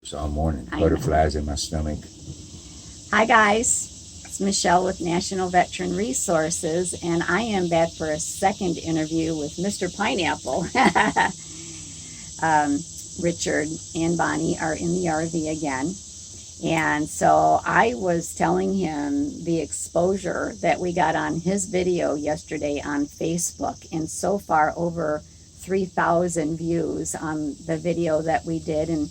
cramps all morning, I butterflies in my stomach. Hi, guys. It's Michelle with National Veteran Resources, and I am back for a second interview with Mr. Pineapple. um, Richard and Bonnie are in the RV again. And so I was telling him the exposure that we got on his video yesterday on Facebook, and so far over 3,000 views on the video that we did. And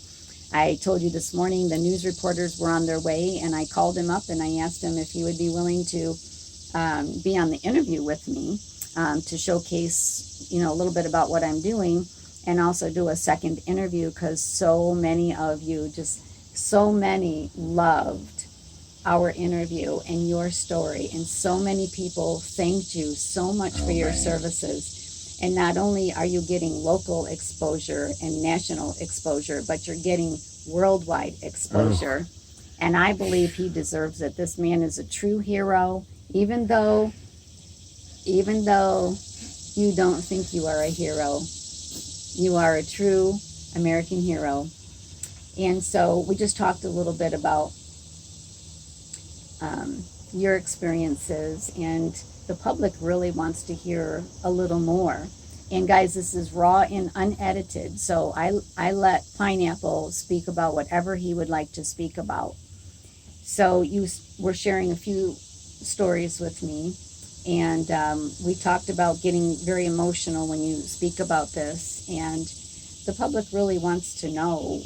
I told you this morning the news reporters were on their way, and I called him up and I asked him if he would be willing to be on the interview with me to showcase, a little bit about what I'm doing, and also do a second interview because so many of you so many loved our interview and your story, and so many people thanked you so much for your services. And not only are you getting local exposure and national exposure, but you're getting worldwide exposure. And I believe he deserves it. This man is a true hero, even though you don't think you are a hero. You are a true American hero. And so we just talked a little bit about your experiences, and the public really wants to hear a little more. And guys, this is raw and unedited, so I let Pineapple speak about whatever he would like to speak about. So you were sharing a few stories with me, and we talked about getting very emotional when you speak about this, and the public really wants to know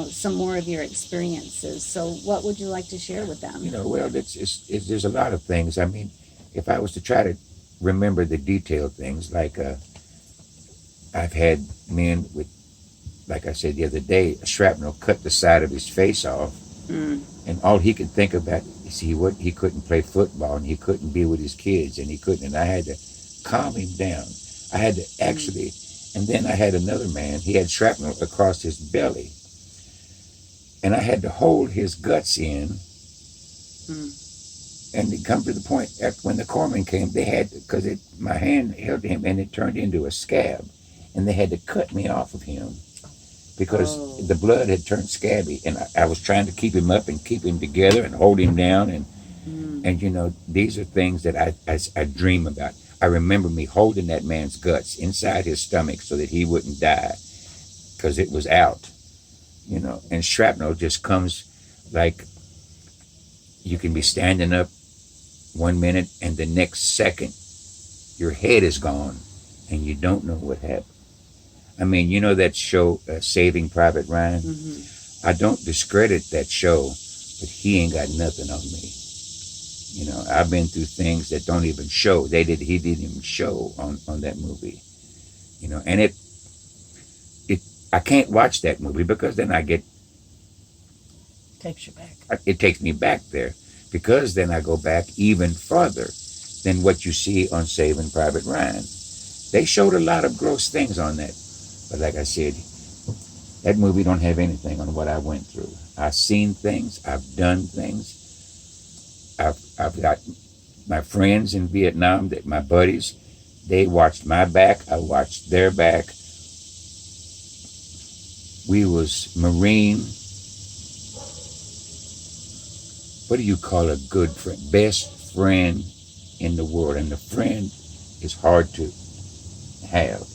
some more of your experiences. So what would you like to share with them? Well, there's a lot of things. I mean, if I was to try to remember the detailed things, like I've had men with, like I said the other day, a shrapnel cut the side of his face off, and all he could think about is he couldn't play football, and he couldn't be with his kids, and he couldn't, and I had to calm him down. I had to actually, and then I had another man, he had shrapnel across his belly, and I had to hold his guts in. And it come to the point when the corpsman came, they had to, because my hand held him and it turned into a scab, and they had to cut me off of him because the blood had turned scabby, and I was trying to keep him up and keep him together and hold him down, and these are things that I dream about. I remember me holding that man's guts inside his stomach so that he wouldn't die because it was out. And shrapnel just comes like you can be standing up 1 minute and the next second your head is gone and you don't know what happened. I mean, that show, Saving Private Ryan? I don't discredit that show, but he ain't got nothing on me. I've been through things that don't even show. He didn't even show on that movie. And I can't watch that movie because then Takes you back. It takes me back there, because then I go back even further than what you see on Saving Private Ryan. They showed a lot of gross things on that, but like I said, that movie don't have anything on what I went through. I've seen things, I've done things. I've got my friends in Vietnam, that my buddies, they watched my back, I watched their back. We was Marine. What do you call a good friend? Best friend in the world. And the friend is hard to have.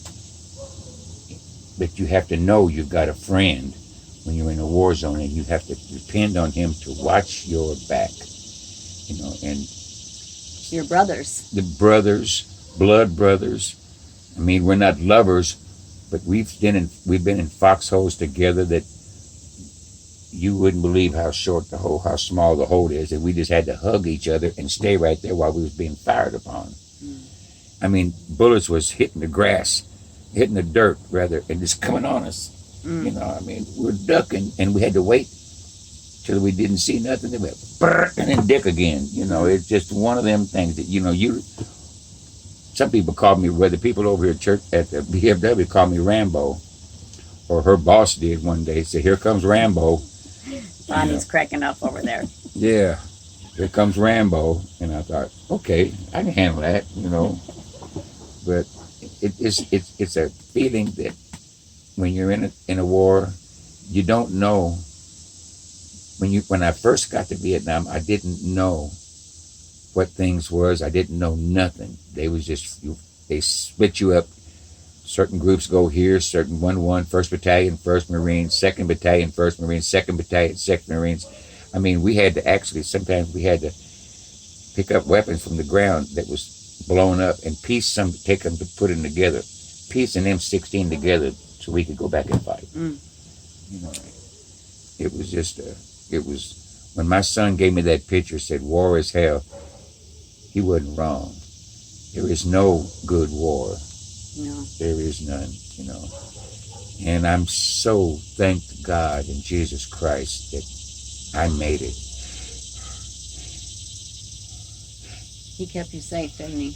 But you have to know you've got a friend when you're in a war zone, and you have to depend on him to watch your back. And your brothers. The brothers, blood brothers. I mean, we're not lovers, but we've been in foxholes together that you wouldn't believe how small the hole is, that we just had to hug each other and stay right there while we was being fired upon. I mean, bullets was hitting the grass, hitting the dirt rather, and just coming on us. I mean, we're ducking, and we had to wait till we didn't see nothing. They went brrr, and then dick again. It's just one of them things that some people call me, whether people over here at church at the BFW call me Rambo, or her boss did one day. Say, "Here comes Rambo." Bonnie's cracking up over there. Yeah, here comes Rambo, and I thought, okay, I can handle that, But it's a feeling that when you're in a war, you don't know when I first got to Vietnam, I didn't know what things was. I didn't know nothing. They was just they split you up. Certain groups go here, certain 1-1, 1st Battalion, 1st Marines, 2nd Battalion, 1st Marines, 2nd Battalion, 2nd Marines. I mean, we had to actually, sometimes we had to pick up weapons from the ground that was blown up and take them to put them together, piece an M16 together so we could go back and fight. You know, it was just, when my son gave me that picture, said war is hell, he wasn't wrong. There is no good war. No. There is none, you know. And I'm so thank God in Jesus Christ that I made it. He kept you safe, didn't he?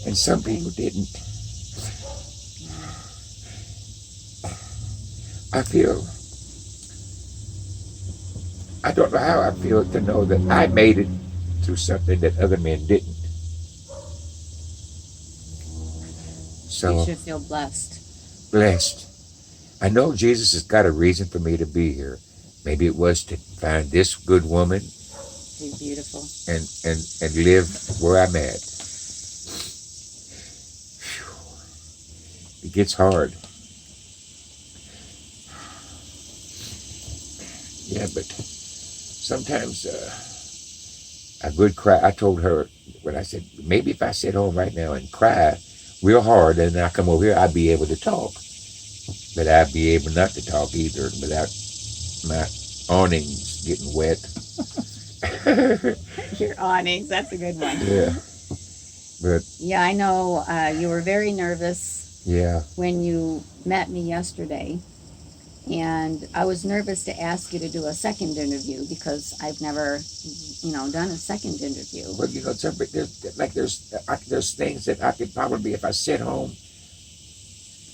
And some people didn't. I don't know how I feel to know that I made it through something that other men didn't. So, you should feel blessed. Blessed. I know Jesus has got a reason for me to be here. Maybe it was to find this good woman. She's beautiful. And live where I'm at. Whew. It gets hard. Yeah, but sometimes I would cry. I told her when I said, maybe if I sit home right now and cry real hard and then I come over here, I'd be able to talk. But I'd be able not to talk either without my awnings getting wet. Your awnings, that's a good one. Yeah. But yeah, I know you were very nervous. Yeah. When you met me yesterday. And I was nervous to ask you to do a second interview because I've never, done a second interview. Well, there's things that I could probably, if I sit home,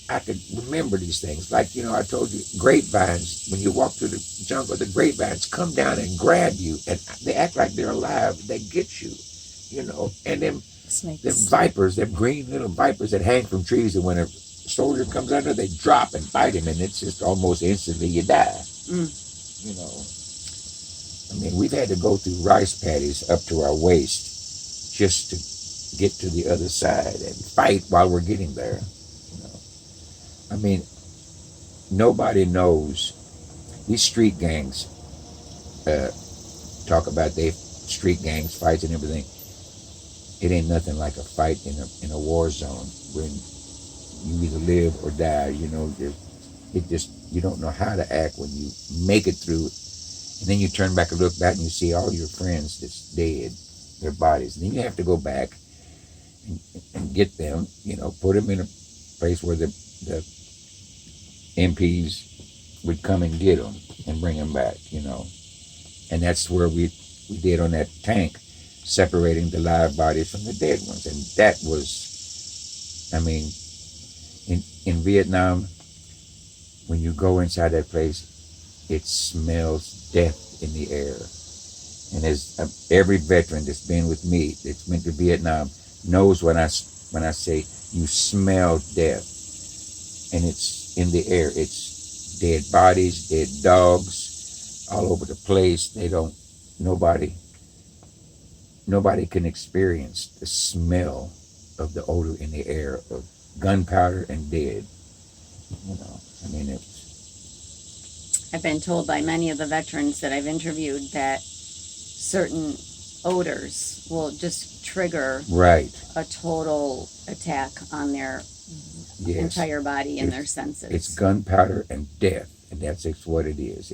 I could remember these things. Like, I told you, grapevines, when you walk through the jungle, the grapevines come down and grab you, and they act like they're alive. They get you, and them snakes. Them vipers, them green little vipers that hang from trees, and when a soldier comes under, they drop and bite him, and it's just almost instantly you die. I mean, we've had to go through rice paddies up to our waist just to get to the other side and fight while we're getting there. I mean, nobody knows. These street gangs talk about they street gangs fights and everything. It ain't nothing like a fight in a war zone when you either live or die. You don't know how to act when you make it through, and then you turn back and look back and you see all your friends that's dead, their bodies, and then you have to go back and get them. Put them in a place where the MPs would come and get them and bring them back. And that's where we did on that tank, separating the live bodies from the dead ones, and that was, I mean. In Vietnam, when you go inside that place, it smells death in the air. And as every veteran that's been with me, that's been to Vietnam, knows when I say you smell death, and it's in the air. It's dead bodies, dead dogs, all over the place. Nobody can experience the smell of the odor in the air of gunpowder and dead. I've been told by many of the veterans that I've interviewed that certain odors will just trigger a total attack on their entire body and their senses. It's gunpowder and death, and that's what it is.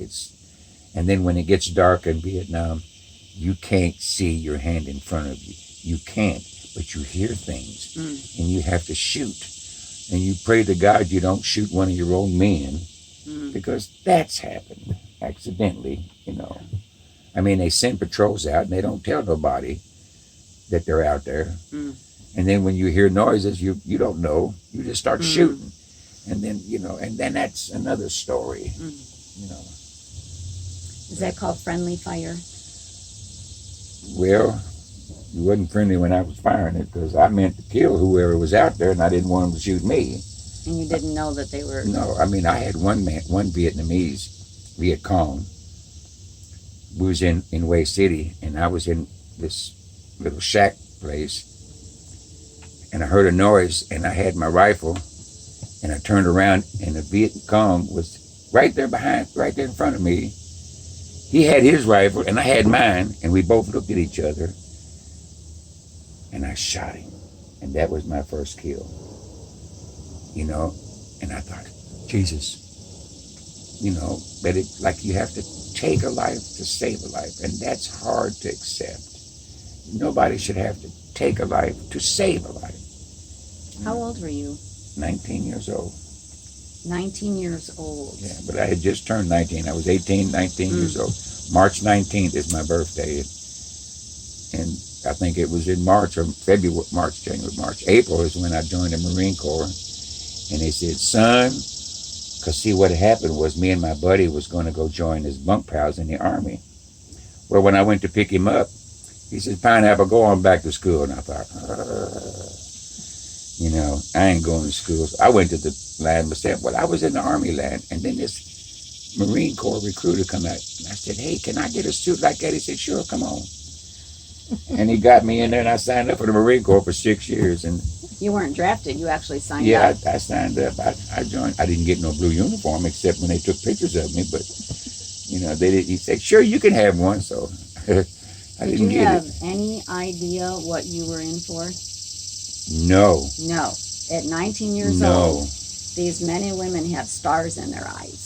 And then when it gets dark in Vietnam, you can't see your hand in front of you. You can't, but you hear things, and you have to shoot. And you pray to God you don't shoot one of your own men, because that's happened accidentally, I mean, they send patrols out and they don't tell nobody that they're out there. And then when you hear noises, you don't know. You just start shooting. And then that's another story, Is that called friendly fire? Well, it wasn't friendly when I was firing it, because I meant to kill whoever was out there, and I didn't want them to shoot me. And you didn't know that they were... No, I mean, I had one Vietnamese, Viet Cong, we was in Way City, and I was in this little shack place, and I heard a noise, and I had my rifle, and I turned around, and the Viet Cong was right there in front of me. He had his rifle, and I had mine, and we both looked at each other, and I shot him, and that was my first kill. You know, and I thought, Jesus, you know, but it, like, you have to take a life to save a life, and that's hard to accept. Nobody should have to take a life to save a life. How old were you? 19 years old. 19 years old. Yeah, but I had just turned 19. I was 18, 19 years old. March 19th is my birthday, and I think it was in March or February, March. April is when I joined the Marine Corps. And they said, son, because see, what happened was me and my buddy was going to go join his bunk pals in the Army. Well, when I went to pick him up, he said, Pineapple, go on back to school. And I thought, you know, I ain't going to school. So I went to the line myself. Well, I was in the Army line, and then this Marine Corps recruiter come out. And I said, hey, can I get a suit like that? He said, sure, come on. And he got me in there, and I signed up for the Marine Corps for 6 years. And you weren't drafted. You actually signed up. Yeah, I signed up. I joined. I didn't get no blue uniform except when they took pictures of me. But, you know, they did. He said, sure, you can have one. So I didn't get it. Did you have any idea what you were in for? No. No. At 19 years old, these men and women have stars in their eyes.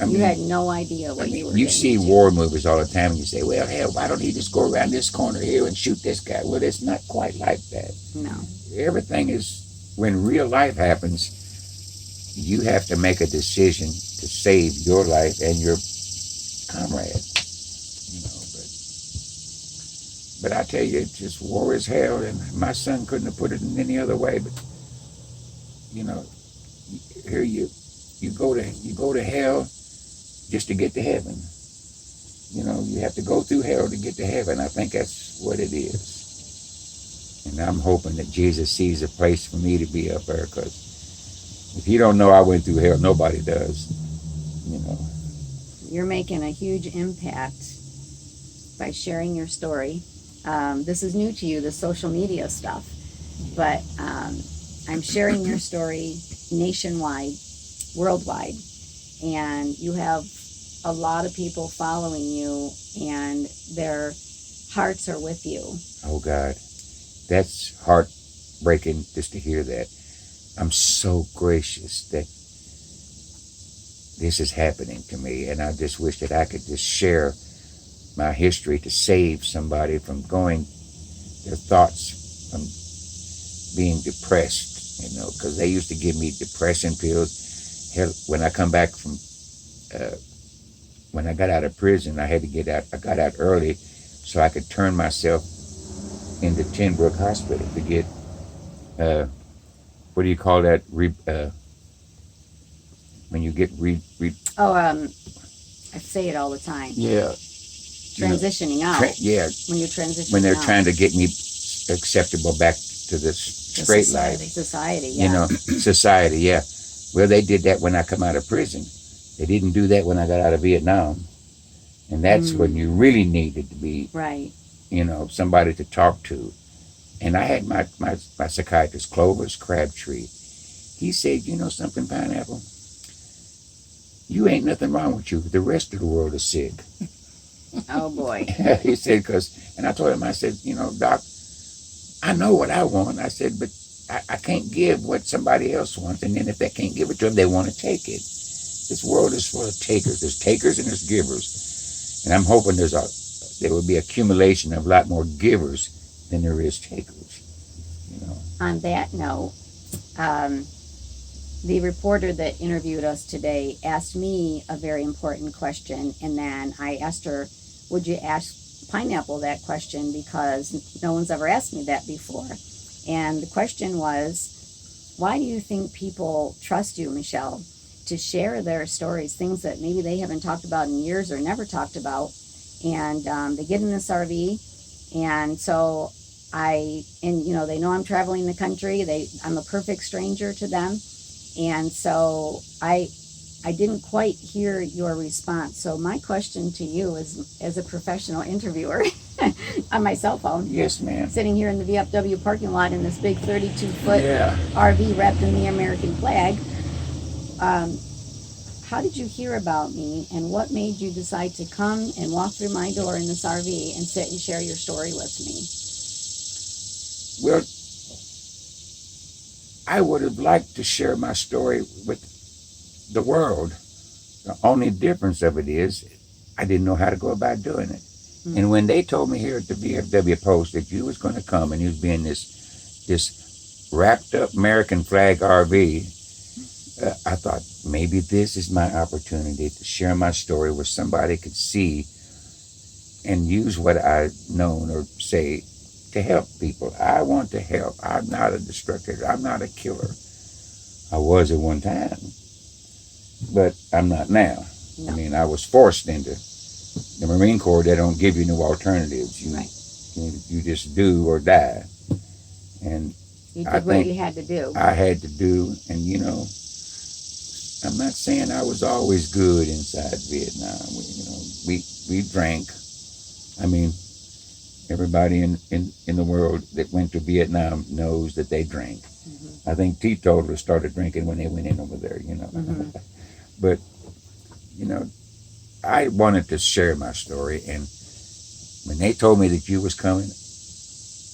I mean, you had no idea what you were You see war movies all the time, and you say, well, hell, why don't he just go around this corner here and shoot this guy? Well, it's not quite like that. No. Everything is, when real life happens, you have to make a decision to save your life and your comrade. You know, but I tell you, it's just war is hell, and my son couldn't have put it in any other way. But, you know, here you go to hell just to get to heaven. You know, you have to go through hell to get to heaven. I think that's what it is. And I'm hoping that Jesus sees a place for me to be up there, because if he don't know I went through hell, nobody does. You know. You're making a huge impact by sharing your story. This is new to you, the social media stuff, but I'm sharing your story nationwide, worldwide, and you have a lot of people following you, and their hearts are with you. Oh God, that's heartbreaking just to hear that. I'm so gracious that this is happening to me, and I just wish that I could just share my history to save somebody from going, their thoughts from being depressed, you know, because they used to give me depression pills. Hell, when I come back from, when I got out of prison, I had to get out. I got out early so I could turn myself into Tenbrook Hospital to get, what do you call that? When you get I say it all the time. Yeah. Transitioning out. When you're transitioning when they're out. trying to get me acceptable back to this straight life. Society, yeah. You know, society, yeah. Well, they did that when I come out of prison. They didn't do that when I got out of Vietnam. And that's when you really needed to be, right, you know, somebody to talk to. And I had my psychiatrist, Clovis Crabtree. He said, you know something, Pineapple? You ain't nothing wrong with you. The rest of the world is sick. Oh, boy. He said, and I told him, I said, you know, Doc, I know what I want. I said, but I can't give what somebody else wants. And then if they can't give it to them, they want to take it. This world is full of takers. There's takers and there's givers. And I'm hoping there will be accumulation of a lot more givers than there is takers. You know. On that note, the reporter that interviewed us today asked me a very important question, and then I asked her, would you ask Pineapple that question, because no one's ever asked me that before. And the question was, why do you think people trust you, Michelle, to share their stories, things that maybe they haven't talked about in years or never talked about? And they get in this RV, and so you know, they know I'm traveling the country. I'm a perfect stranger to them. And so I didn't quite hear your response. So my question to you is, as a professional interviewer on my cell phone, Yes, ma'am. sitting here in the VFW parking lot in this big 32-foot Yeah. RV wrapped in the American flag, how did you hear about me, and what made you decide to come and walk through my door in this RV and sit and share your story with me? Well, I would have liked to share my story with the world. The only difference of it is I didn't know how to go about doing it. Mm-hmm. And when they told me here at the VFW post that you was going to come and you was being this wrapped up American flag RV, I thought maybe this is my opportunity to share my story where somebody could see and use what I've known or say to help people. I want to help. I'm not a destructor. I'm not a killer. I was at one time, but I'm not now. No. I mean, I was forced into the Marine Corps. They don't give you no alternatives. You just do or die. And you did what you had to do. I had to do, and I'm not saying I was always good inside Vietnam. We drank. I mean, everybody in the world that went to Vietnam knows that they drank. Mm-hmm. I think teetotalers started drinking when they went in over there, Mm-hmm. But, I wanted to share my story, and when they told me that you was coming,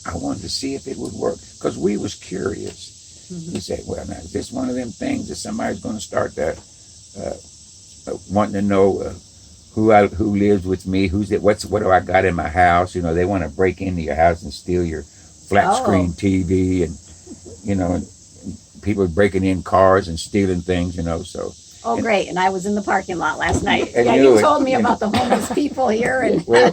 I wanted to see if it would work, because we was curious. Mm-hmm. We said, well, now, is this one of them things that somebody's going to start wanting to know who lives with me, what do I got in my house? They want to break into your house and steal your flat screen TV, and people breaking in cars and stealing things, so. Oh, great. And I was in the parking lot last night. Yeah, you told me about the homeless people here. And well,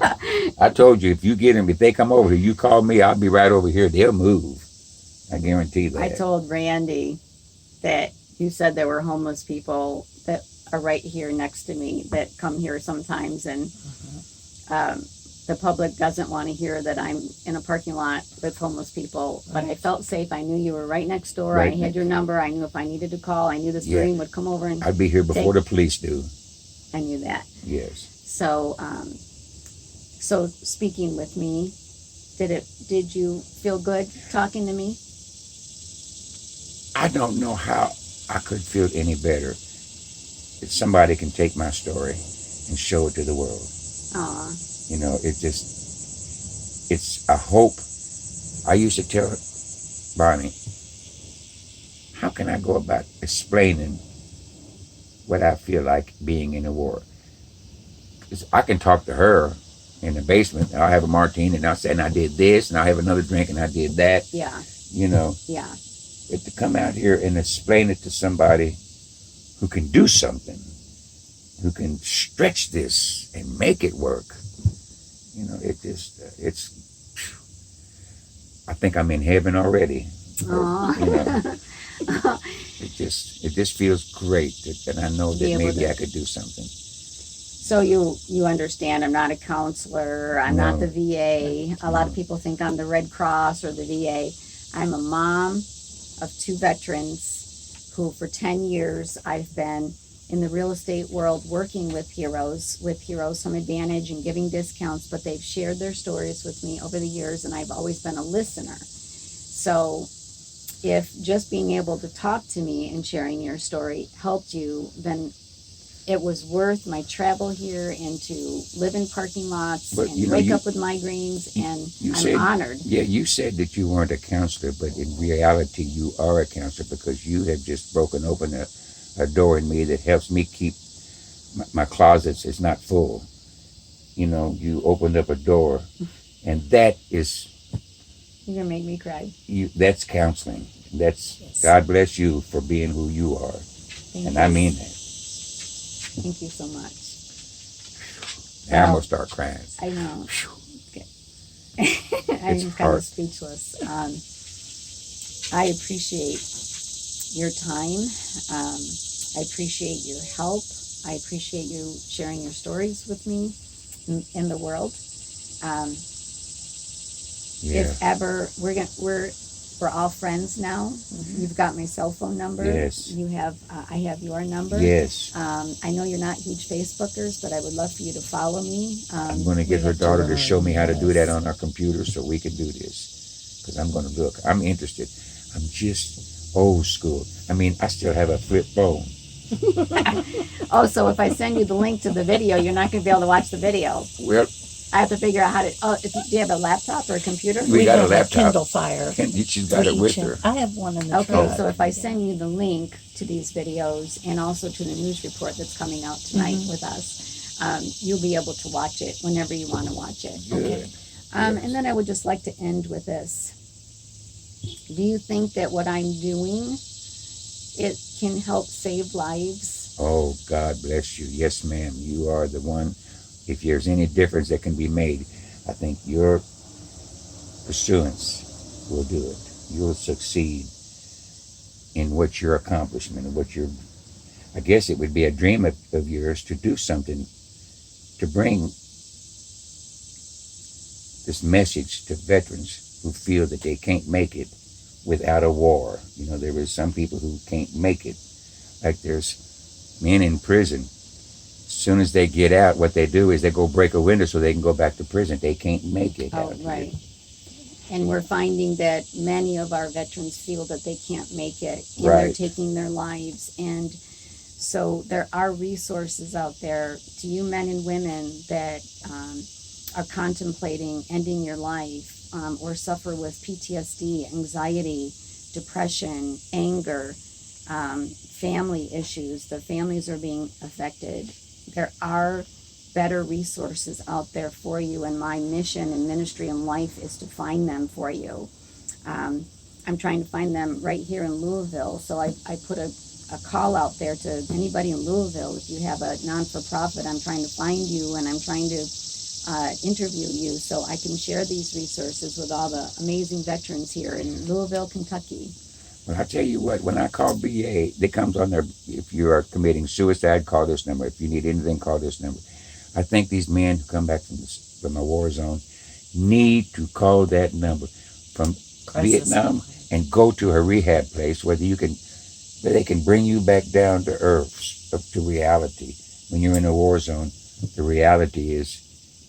I told you, if you get them, if they come over here, you call me, I'll be right over here. They'll move. I guarantee that. I told Randy that you said there were homeless people that are right here next to me that come here sometimes, and the public doesn't want to hear that I'm in a parking lot with homeless people, but I felt safe. I knew you were right next door. Right. I had your number. I knew if I needed to call, I knew this Marine would come over and I'd be here before the police do. I knew that. Yes. So speaking with me, did you feel good talking to me? I don't know how I could feel any better if somebody can take my story and show it to the world. Aw. It's a hope. I used to tell Bonnie, how can I go about explaining what I feel like being in a war? Because I can talk to her in the basement, and I'll have a martini, and I'll say, and I did this, and I'll have another drink, and I did that. Yeah. Yeah. But to come out here and explain it to somebody who can do something, who can stretch this and make it work, I think I'm in heaven already. It just feels great, and I know that maybe I could do something. So you understand, I'm not a counselor, I'm not the VA. A lot of people think I'm the Red Cross or the VA. I'm a mom of 2 veterans who for 10 years I've been in the real estate world working with Heroes Some Advantage and giving discounts, but they've shared their stories with me over the years, and I've always been a listener. So if just being able to talk to me and sharing your story helped you, then it was worth my travel here and to live in parking lots and wake up with migraines, and I'm honored. Yeah, you said that you weren't a counselor, but in reality you are a counselor, because you have just broken open a door in me that helps me keep my closets is not full. You opened up a door, and that is... You're going to make me cry. That's counseling. That's... Yes. God bless you for being who you are. Thank you. I mean that. Thank you so much. Now I'm going to start crying. I know. Okay. I'm kind of speechless. I appreciate your time. I appreciate your help. I appreciate you sharing your stories with me in the world. If ever we're we're all friends now. You've got my cell phone number. Yes. You have, I have your number. Yes. I know you're not huge Facebookers, but I would love for you to follow me. I'm going to get her daughter to show me how to do that on our computer so we can do this. Because I'm going to look. I'm interested. I'm just old school. I mean, I still have a flip phone. Oh, so if I send you the link to the video, you're not going to be able to watch the video. Well, I have to figure out how to. Oh, do you have a laptop or a computer? we got a have laptop. Kindle Fire. She's got it with her. I have one in the Okay, truck. so if I send you the link to these videos and also to the news report that's coming out tonight with us, you'll be able to watch it whenever you want to watch it. Good. And then I would just like to end with this. Do you think that what I'm doing, it can help save lives? Oh, God bless you. Yes, ma'am. You are the one. If there's any difference that can be made, I think your pursuance will do it. You'll succeed in what your accomplishment and what your, I guess it would be a dream of yours to do something to bring this message to veterans who feel that they can't make it without a war. You know, there is some people who can't make it. Like there's men in prison. As soon as they get out, what they do is they go break a window so they can go back to prison. They can't make it. Oh, right. And we're finding that many of our veterans feel that they can't make it, and they're Right. taking their lives. And so there are resources out there to you men and women that are contemplating ending your life or suffer with PTSD, anxiety, depression, anger, family issues. The families are being affected. There are better resources out there for you, and my mission and ministry in life is to find them for you. I'm trying to find them right here in Louisville, so I put a call out there to anybody in Louisville. If you have a non-for-profit, I'm trying to find you, and I'm trying to interview you so I can share these resources with all the amazing veterans here in Louisville, Kentucky. Well, I tell you what, when I call BA, it comes on there. If you are committing suicide, call this number. If you need anything, call this number. I think these men who come back from a war zone need to call that number from Vietnam and go to a rehab place where they can bring you back down to earth, up to reality. When you're in a war zone, the reality is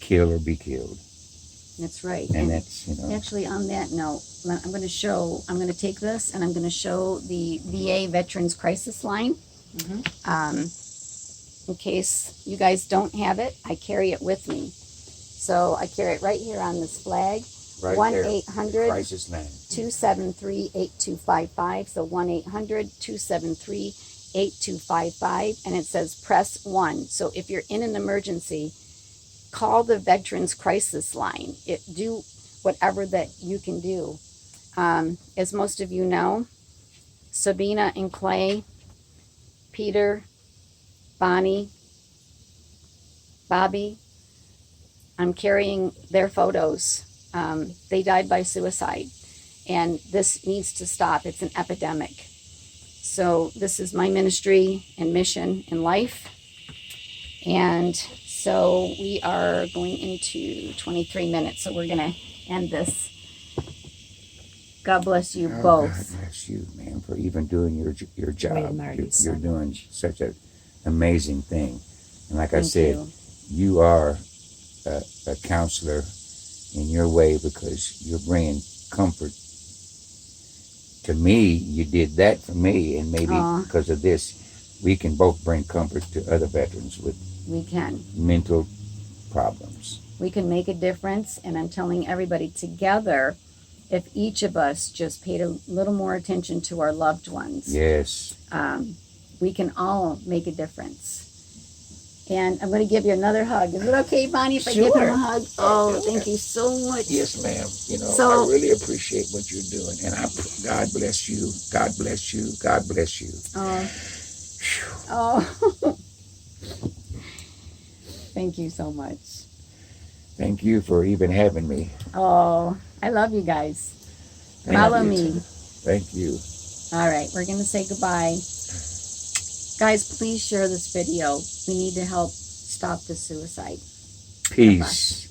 kill or be killed. That's right. And that's, you know. Actually, on that note, I'm going to take this and I'm going to show the VA Veterans Crisis Line. In case you guys don't have it, I carry it with me. So I carry it right here on this flag. Right 1-800 crisis line. 273-8255. So 1-800-273-8255. And it says press 1. So if you're in an emergency, call the Veterans Crisis Line. Do whatever that you can do. As most of you know, Sabina and Clay, Peter, Bonnie, Bobby, I'm carrying their photos. They died by suicide, and this needs to stop. It's an epidemic. So this is my ministry and mission in life. And so we are going into 23 minutes, so we're going to end this. God bless you both. God bless you, man, for even doing your job. Marty, You're doing such an amazing thing. And like I Thank said, you. you are a counselor in your way because you're bringing comfort to me. You did that for me, and maybe because of this, we can both bring comfort to other veterans with mental problems. We can make a difference, and I'm telling everybody together, if each of us just paid a little more attention to our loved ones, yes, we can all make a difference. And I'm going to give you another hug. Is it okay, Bonnie, if I give him a hug? Oh, thank you so much. Yes, ma'am. You know, So, I really appreciate what you're doing, and God bless you. God bless you. God bless you. Oh. Thank you so much. Thank you for even having me. Oh, I love you guys. Thank Follow you. me. Thank you. All right, we're going to say goodbye. Guys, please share this video. We need to help stop the suicide. Peace.